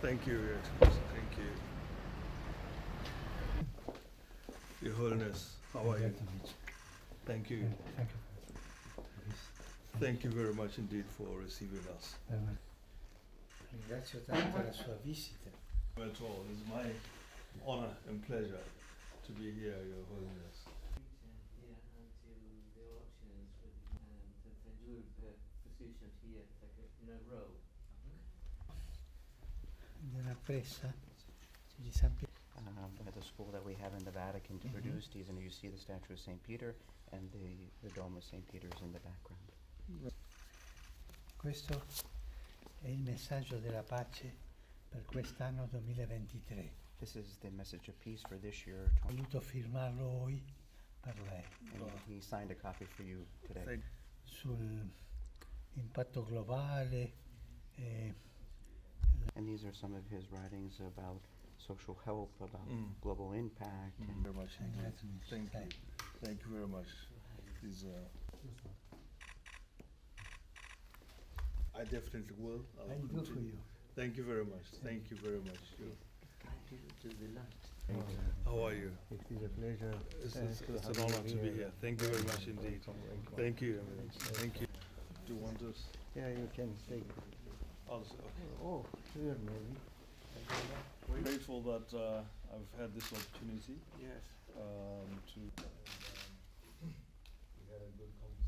Thank you, Your Excellency. Thank you. Your Holiness, how are you? Thank you. Thank you. Thank you very much indeed for receiving us. Ringrazio tanto la sua visita. At all, it's my honor and pleasure to be here, Your Holiness. Nella pressa di San Pietro. At the school that we have in the Vatican to produce these, and you see the statue of St. Peter and the dome of St. Peter's in the background. Questo è il messaggio della pace per quest'anno 2023. This is the message of peace for this year. Ho voluto firmarlo oggi per lei. And he signed a copy for you today. Thank Sull'impatto globale, And these are some of his writings about social help, about global impact. you And very much indeed. Thank you. Thank you very much. These, I definitely will. I'll I'll do for continue. you. Thank you very much. Thank you very much. How are you? It is a pleasure. It's an honor to be here. Thank you very much indeed. Thank you. Thank you. Do you want this? Yeah, you can take. Also, Oh, here maybe. grateful that I've had this opportunity Yes. to